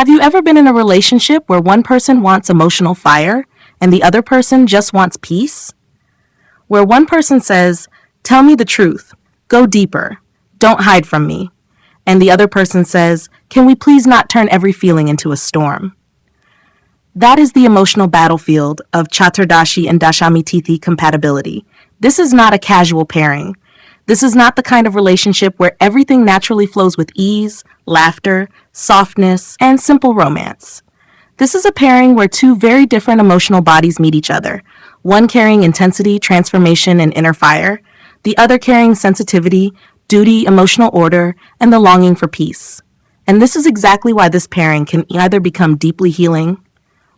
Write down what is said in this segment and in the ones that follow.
Have you ever been in a relationship where one person wants emotional fire and the other person just wants peace? Where one person says, "Tell me the truth, go deeper, don't hide from me," and the other person says, "Can we please not turn every feeling into a storm?" That is the emotional battlefield of Chaturdashi and Dashami Tithi compatibility. This is not a casual pairing. This is not the kind of relationship where everything naturally flows with ease, laughter, softness, and simple romance. This is a pairing where two very different emotional bodies meet each other, one carrying intensity, transformation, and inner fire, the other carrying sensitivity, duty, emotional order, and the longing for peace. And this is exactly why this pairing can either become deeply healing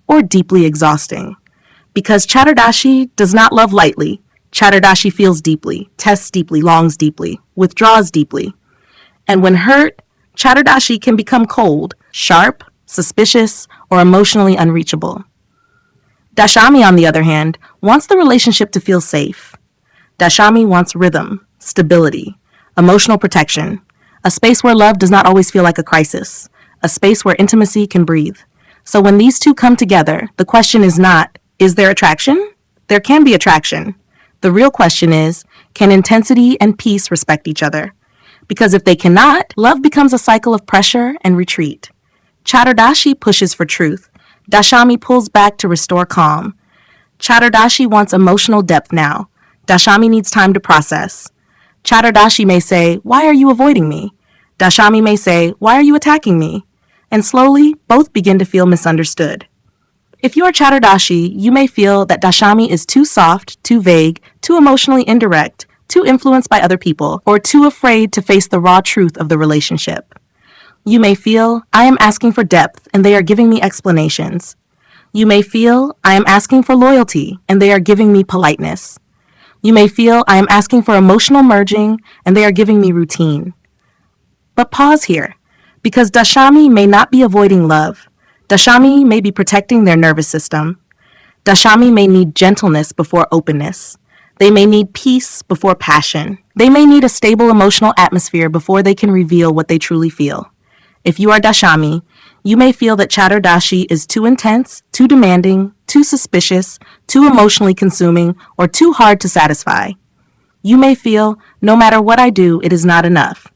or deeply exhausting. Because Chaturdashi does not love lightly. Chaturdashi feels deeply, tests deeply, longs deeply, withdraws deeply. And when hurt, Chaturdashi can become cold, sharp, suspicious, or emotionally unreachable. Dashami, on the other hand, wants the relationship to feel safe. Dashami wants rhythm, stability, emotional protection, a space where love does not always feel like a crisis, a space where intimacy can breathe. So when these two come together, the question is not, is there attraction? There can be attraction. The real question is, can intensity and peace respect each other? Because if they cannot, love becomes a cycle of pressure and retreat. Chaturdashi pushes for truth. Dashami pulls back to restore calm. Chaturdashi wants emotional depth now. Dashami needs time to process. Chaturdashi may say, "Why are you avoiding me?" Dashami may say, "Why are you attacking me?" And slowly, both begin to feel misunderstood. If you are Chaturdashi, you may feel that Dashami is too soft, too vague, too emotionally indirect, too influenced by other people, or too afraid to face the raw truth of the relationship. You may feel, "I am asking for depth and they are giving me explanations." You may feel, "I am asking for loyalty and they are giving me politeness." You may feel, "I am asking for emotional merging and they are giving me routine." But pause here, because Dashami may not be avoiding love. Dashami may be protecting their nervous system. Dashami may need gentleness before openness. They may need peace before passion. They may need a stable emotional atmosphere before they can reveal what they truly feel. If you are Dashami, you may feel that Chaturdashi is too intense, too demanding, too suspicious, too emotionally consuming, or too hard to satisfy. You may feel, "No matter what I do, it is not enough."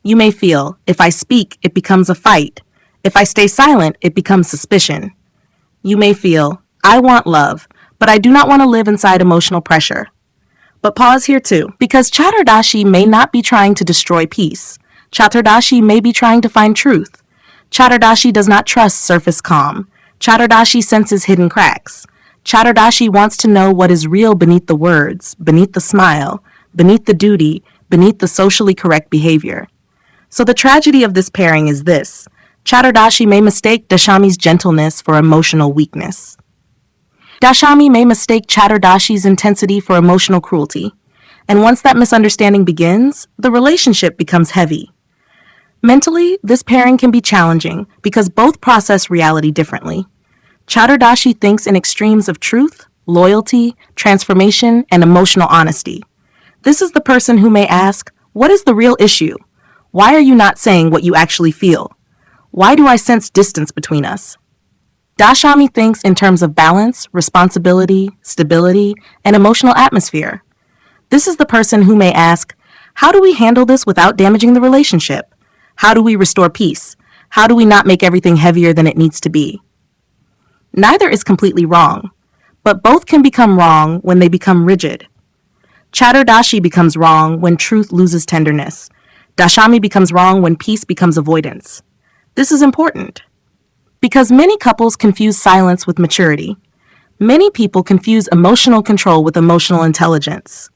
You may feel, "If I speak, it becomes a fight. If I stay silent, it becomes suspicion." You may feel, "I want love, but I do not want to live inside emotional pressure." But pause here too, because Chaturdashi may not be trying to destroy peace. Chaturdashi may be trying to find truth. Chaturdashi does not trust surface calm. Chaturdashi senses hidden cracks. Chaturdashi wants to know what is real beneath the words, beneath the smile, beneath the duty, beneath the socially correct behavior. So the tragedy of this pairing is this. Chaturdashi may mistake Dashami's gentleness for emotional weakness. Dashami may mistake Chaturdashi's intensity for emotional cruelty. And once that misunderstanding begins, the relationship becomes heavy. Mentally, this pairing can be challenging because both process reality differently. Chaturdashi thinks in extremes of truth, loyalty, transformation, and emotional honesty. This is the person who may ask, "What is the real issue? Why are you not saying what you actually feel? Why do I sense distance between us?" Dashami thinks in terms of balance, responsibility, stability, and emotional atmosphere. This is the person who may ask, "How do we handle this without damaging the relationship? How do we restore peace? How do we not make everything heavier than it needs to be?" Neither is completely wrong, but both can become wrong when they become rigid. Chaturdashi becomes wrong when truth loses tenderness. Dashami becomes wrong when peace becomes avoidance. This is important because many couples confuse silence with maturity. Many people confuse emotional control with emotional intelligence.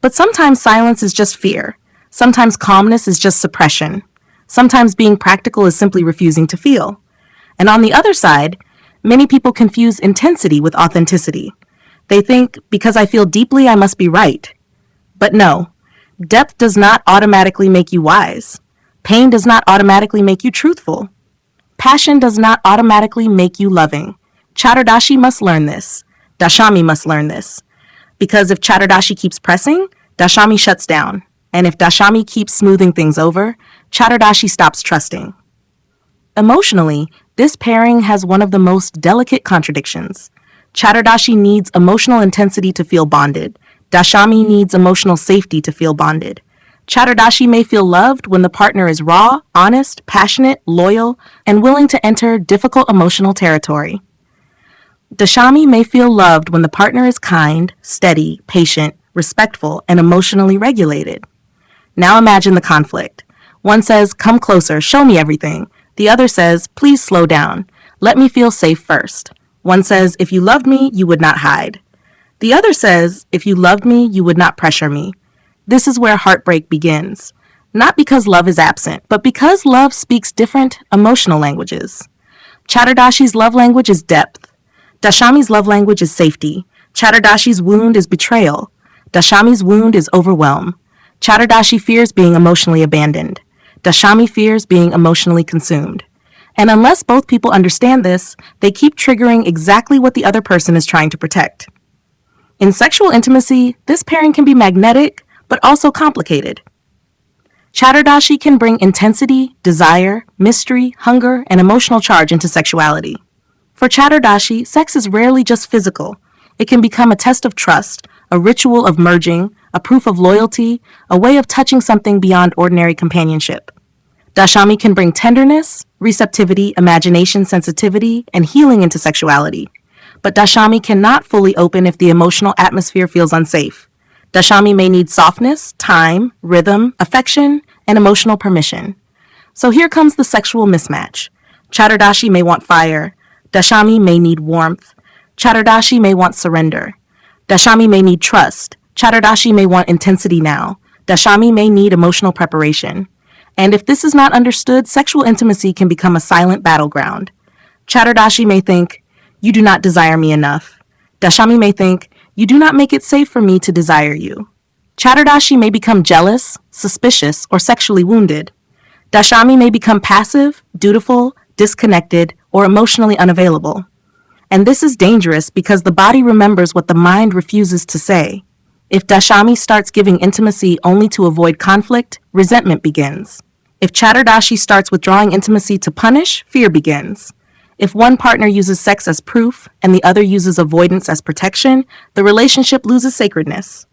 But sometimes silence is just fear. Sometimes calmness is just suppression. Sometimes being practical is simply refusing to feel. And on the other side, many people confuse intensity with authenticity. They think, because I feel deeply, I must be right. But no, depth does not automatically make you wise. Pain does not automatically make you truthful. Passion does not automatically make you loving. Chaturdashi must learn this. Dashami must learn this. Because if Chaturdashi keeps pressing, Dashami shuts down. And if Dashami keeps smoothing things over, Chaturdashi stops trusting. Emotionally, this pairing has one of the most delicate contradictions. Chaturdashi needs emotional intensity to feel bonded. Dashami needs emotional safety to feel bonded. Chaturdashi may feel loved when the partner is raw, honest, passionate, loyal, and willing to enter difficult emotional territory. Dashami may feel loved when the partner is kind, steady, patient, respectful, and emotionally regulated. Now imagine the conflict. One says, "Come closer, show me everything." The other says, "Please slow down. Let me feel safe first." One says, "If you loved me, you would not hide." The other says, "If you loved me, you would not pressure me." This is where heartbreak begins. Not because love is absent, but because love speaks different emotional languages. Chaturdashi's love language is depth. Dashami's love language is safety. Chaturdashi's wound is betrayal. Dashami's wound is overwhelm. Chaturdashi fears being emotionally abandoned. Dashami fears being emotionally consumed. And unless both people understand this, they keep triggering exactly what the other person is trying to protect. In sexual intimacy, this pairing can be magnetic, but also complicated. Chaturdashi can bring intensity, desire, mystery, hunger, and emotional charge into sexuality. For Chaturdashi, sex is rarely just physical. It can become a test of trust, a ritual of merging, a proof of loyalty, a way of touching something beyond ordinary companionship. Dashami can bring tenderness, receptivity, imagination, sensitivity, and healing into sexuality. But Dashami cannot fully open if the emotional atmosphere feels unsafe. Dashami may need softness, time, rhythm, affection, and emotional permission. So here comes the sexual mismatch. Chaturdashi may want fire. Dashami may need warmth. Chaturdashi may want surrender. Dashami may need trust. Chaturdashi may want intensity now. Dashami may need emotional preparation. And if this is not understood, sexual intimacy can become a silent battleground. Chaturdashi may think, "You do not desire me enough." Dashami may think, "You do not make it safe for me to desire you." Chaturdashi may become jealous, suspicious, or sexually wounded. Dashami may become passive, dutiful, disconnected, or emotionally unavailable. And this is dangerous because the body remembers what the mind refuses to say. If Dashami starts giving intimacy only to avoid conflict, resentment begins. If Chaturdashi starts withdrawing intimacy to punish, fear begins. If one partner uses sex as proof and the other uses avoidance as protection, the relationship loses sacredness.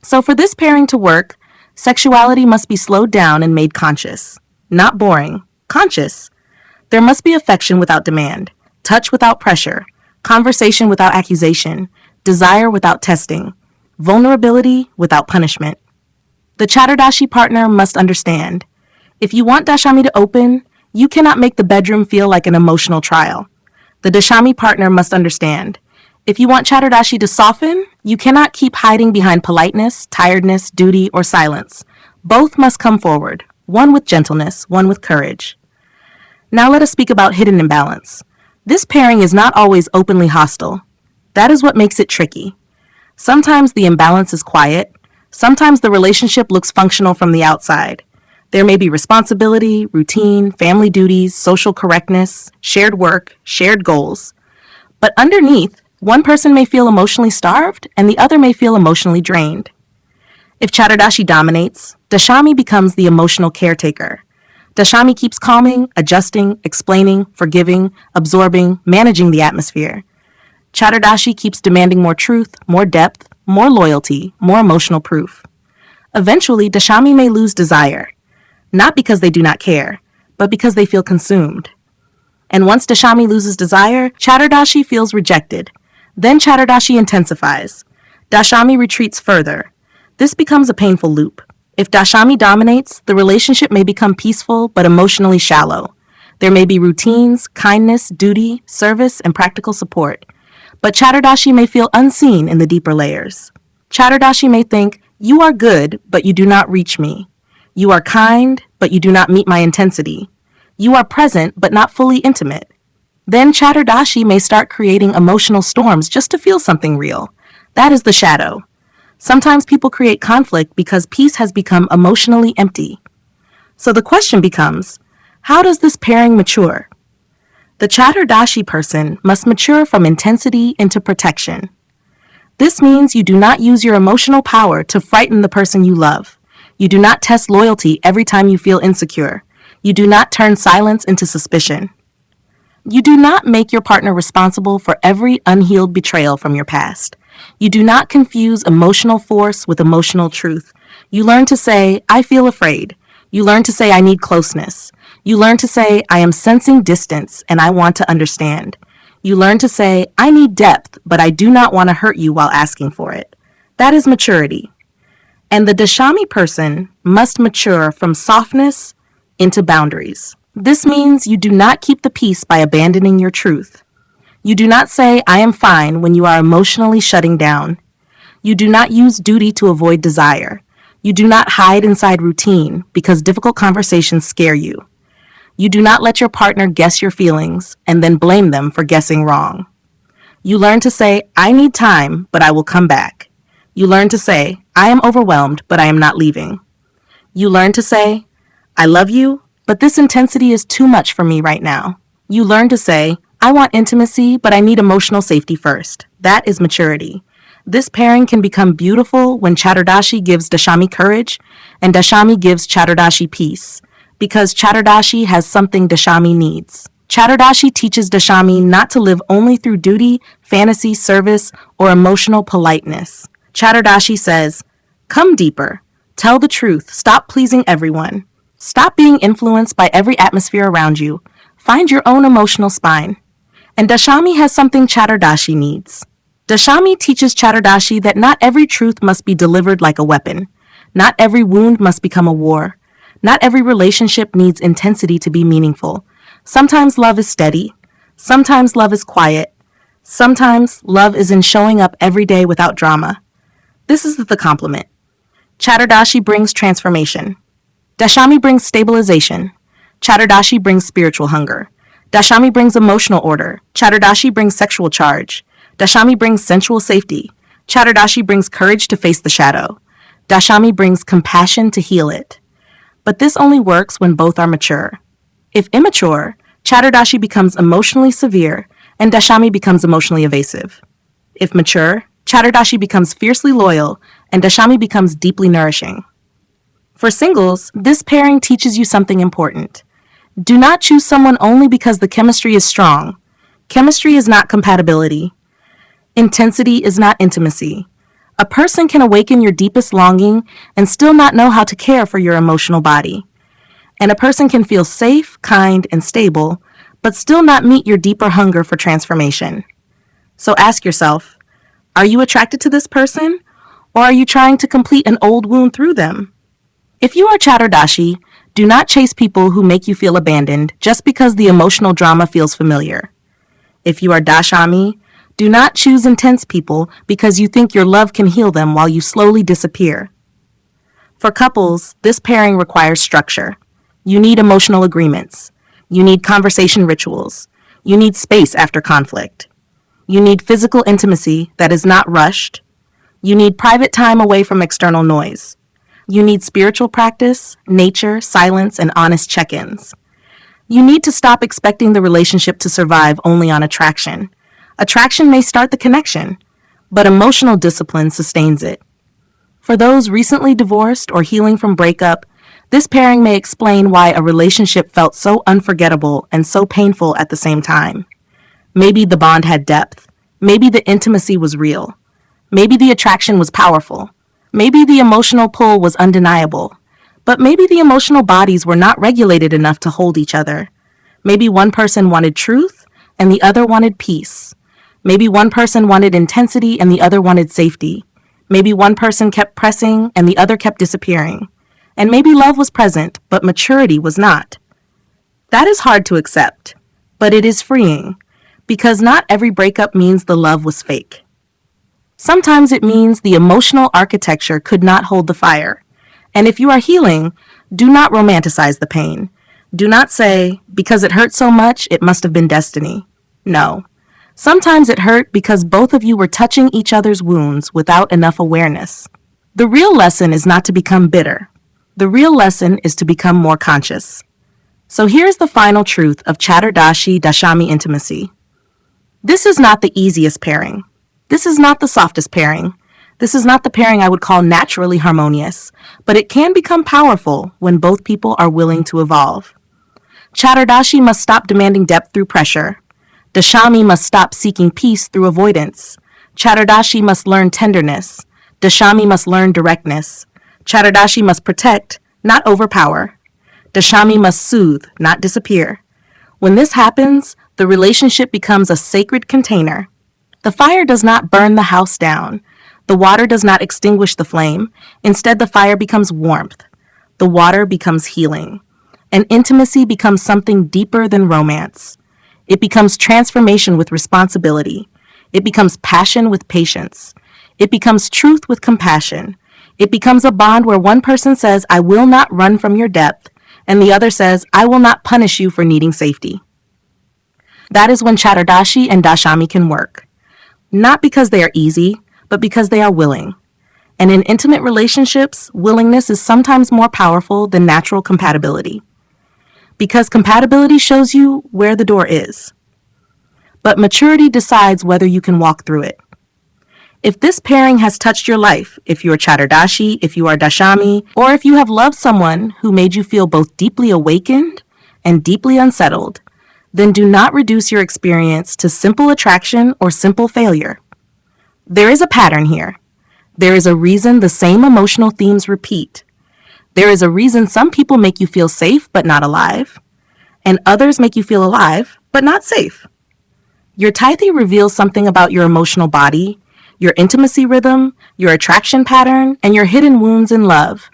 So for this pairing to work, sexuality must be slowed down and made conscious. Not boring, conscious. There must be affection without demand, touch without pressure, conversation without accusation, desire without testing, vulnerability without punishment. The Chaturdashi partner must understand. If you want Dashami to open, you cannot make the bedroom feel like an emotional trial. The Dashami partner must understand. If you want Chaturdashi to soften, you cannot keep hiding behind politeness, tiredness, duty, or silence. Both must come forward, one with gentleness, one with courage. Now let us speak about hidden imbalance. This pairing is not always openly hostile. That is what makes it tricky. Sometimes the imbalance is quiet. Sometimes the relationship looks functional from the outside. There may be responsibility, routine, family duties, social correctness, shared work, shared goals. But underneath, one person may feel emotionally starved and the other may feel emotionally drained. If Chaturdashi dominates, Dashami becomes the emotional caretaker. Dashami keeps calming, adjusting, explaining, forgiving, absorbing, managing the atmosphere. Chaturdashi keeps demanding more truth, more depth, more loyalty, more emotional proof. Eventually, Dashami may lose desire. Not because they do not care, but because they feel consumed. And once Dashami loses desire, Chaturdashi feels rejected. Then Chaturdashi intensifies. Dashami retreats further. This becomes a painful loop. If Dashami dominates, the relationship may become peaceful but emotionally shallow. There may be routines, kindness, duty, service, and practical support. But Chaturdashi may feel unseen in the deeper layers. Chaturdashi may think, "You are good, but you do not reach me. You are kind, but you do not meet my intensity. You are present, but not fully intimate." Then Chaturdashi may start creating emotional storms just to feel something real. That is the shadow. Sometimes people create conflict because peace has become emotionally empty. So the question becomes, how does this pairing mature? The Chaturdashi person must mature from intensity into protection. This means you do not use your emotional power to frighten the person you love. You do not test loyalty every time you feel insecure. You do not turn silence into suspicion. You do not make your partner responsible for every unhealed betrayal from your past. You do not confuse emotional force with emotional truth. You learn to say, I feel afraid. You learn to say, I need closeness. You learn to say, I am sensing distance and I want to understand. You learn to say, I need depth, but I do not want to hurt you while asking for it. That is maturity. And the Dashami person must mature from softness into boundaries. This means you do not keep the peace by abandoning your truth. You do not say, I am fine when you are emotionally shutting down. You do not use duty to avoid desire. You do not hide inside routine because difficult conversations scare you. You do not let your partner guess your feelings and then blame them for guessing wrong. You learn to say, I need time, but I will come back. You learn to say, I am overwhelmed, but I am not leaving. You learn to say, I love you, but this intensity is too much for me right now. You learn to say, I want intimacy, but I need emotional safety first. That is maturity. This pairing can become beautiful when Chaturdashi gives Dashami courage and Dashami gives Chaturdashi peace, because Chaturdashi has something Dashami needs. Chaturdashi teaches Dashami not to live only through duty, fantasy, service, or emotional politeness. Chaturdashi says, come deeper. Tell the truth. Stop pleasing everyone. Stop being influenced by every atmosphere around you. Find your own emotional spine. And Dashami has something Chaturdashi needs. Dashami teaches Chaturdashi that not every truth must be delivered like a weapon. Not every wound must become a war. Not every relationship needs intensity to be meaningful. Sometimes love is steady. Sometimes love is quiet. Sometimes love is in showing up every day without drama. This is the compliment. Chaturdashi brings transformation. Dashami brings stabilization. Chaturdashi brings spiritual hunger. Dashami brings emotional order. Chaturdashi brings sexual charge. Dashami brings sensual safety. Chaturdashi brings courage to face the shadow. Dashami brings compassion to heal it. But this only works when both are mature. If immature, Chaturdashi becomes emotionally severe and Dashami becomes emotionally evasive. If mature, Chaturdashi becomes fiercely loyal and Dashami becomes deeply nourishing. For singles, this pairing teaches you something important. Do not choose someone only because the chemistry is strong. Chemistry is not compatibility. Intensity is not intimacy. A person can awaken your deepest longing and still not know how to care for your emotional body. And a person can feel safe, kind, and stable, but still not meet your deeper hunger for transformation. So ask yourself, are you attracted to this person, or are you trying to complete an old wound through them? If you are Chaturdashi, do not chase people who make you feel abandoned just because the emotional drama feels familiar. If you are Dashami, do not choose intense people because you think your love can heal them while you slowly disappear. For couples, this pairing requires structure. You need emotional agreements. You need conversation rituals. You need space after conflict. You need physical intimacy that is not rushed. You need private time away from external noise. You need spiritual practice, nature, silence, and honest check-ins. You need to stop expecting the relationship to survive only on attraction. Attraction may start the connection, but emotional discipline sustains it. For those recently divorced or healing from breakup, this pairing may explain why a relationship felt so unforgettable and so painful at the same time. Maybe the bond had depth. Maybe the intimacy was real. Maybe the attraction was powerful. Maybe the emotional pull was undeniable. But maybe the emotional bodies were not regulated enough to hold each other. Maybe one person wanted truth and the other wanted peace. Maybe one person wanted intensity and the other wanted safety. Maybe one person kept pressing and the other kept disappearing. And maybe love was present, but maturity was not. That is hard to accept, but it is freeing, because not every breakup means the love was fake. Sometimes it means the emotional architecture could not hold the fire. And if you are healing, do not romanticize the pain. Do not say, because it hurt so much, it must have been destiny. No. Sometimes it hurt because both of you were touching each other's wounds without enough awareness. The real lesson is not to become bitter. The real lesson is to become more conscious. So here's the final truth of Chaturdashi Dashami intimacy. This is not the easiest pairing. This is not the softest pairing. This is not the pairing I would call naturally harmonious, but it can become powerful when both people are willing to evolve. Chaturdashi must stop demanding depth through pressure. Dashami must stop seeking peace through avoidance. Chaturdashi must learn tenderness. Dashami must learn directness. Chaturdashi must protect, not overpower. Dashami must soothe, not disappear. When this happens, the relationship becomes a sacred container. The fire does not burn the house down. The water does not extinguish the flame. Instead, the fire becomes warmth. The water becomes healing. And intimacy becomes something deeper than romance. It becomes transformation with responsibility. It becomes passion with patience. It becomes truth with compassion. It becomes a bond where one person says, I will not run from your depth, and the other says, I will not punish you for needing safety. That is when Chaturdashi and Dashami can work. Not because they are easy, but because they are willing. And in intimate relationships, willingness is sometimes more powerful than natural compatibility. Because compatibility shows you where the door is. But maturity decides whether you can walk through it. If this pairing has touched your life, if you are Chaturdashi, if you are Dashami, or if you have loved someone who made you feel both deeply awakened and deeply unsettled, then do not reduce your experience to simple attraction or simple failure. There is a pattern here. There is a reason the same emotional themes repeat. There is a reason some people make you feel safe but not alive, and others make you feel alive but not safe. Your Tithi reveals something about your emotional body, your intimacy rhythm, your attraction pattern, and your hidden wounds in love.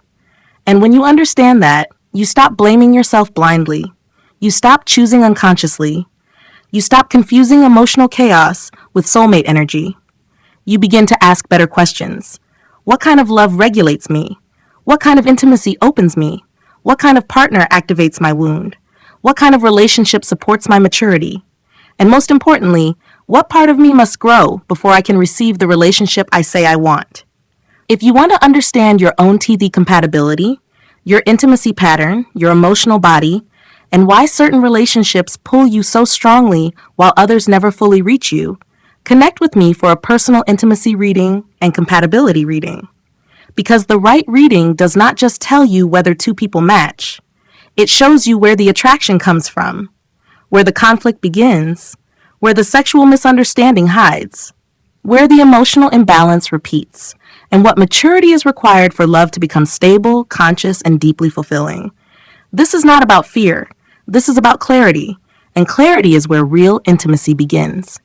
And when you understand that, you stop blaming yourself blindly. You stop choosing unconsciously. You stop confusing emotional chaos with soulmate energy. You begin to ask better questions. What kind of love regulates me? What kind of intimacy opens me? What kind of partner activates my wound? What kind of relationship supports my maturity? And most importantly, what part of me must grow before I can receive the relationship I say I want? If you want to understand your own Tithi compatibility, your intimacy pattern, your emotional body, and why certain relationships pull you so strongly while others never fully reach you, connect with me for a personal intimacy reading and compatibility reading. Because the right reading does not just tell you whether two people match. It shows you where the attraction comes from, where the conflict begins, where the sexual misunderstanding hides, where the emotional imbalance repeats, and what maturity is required for love to become stable, conscious, and deeply fulfilling. This is not about fear. This is about clarity, and clarity is where real intimacy begins.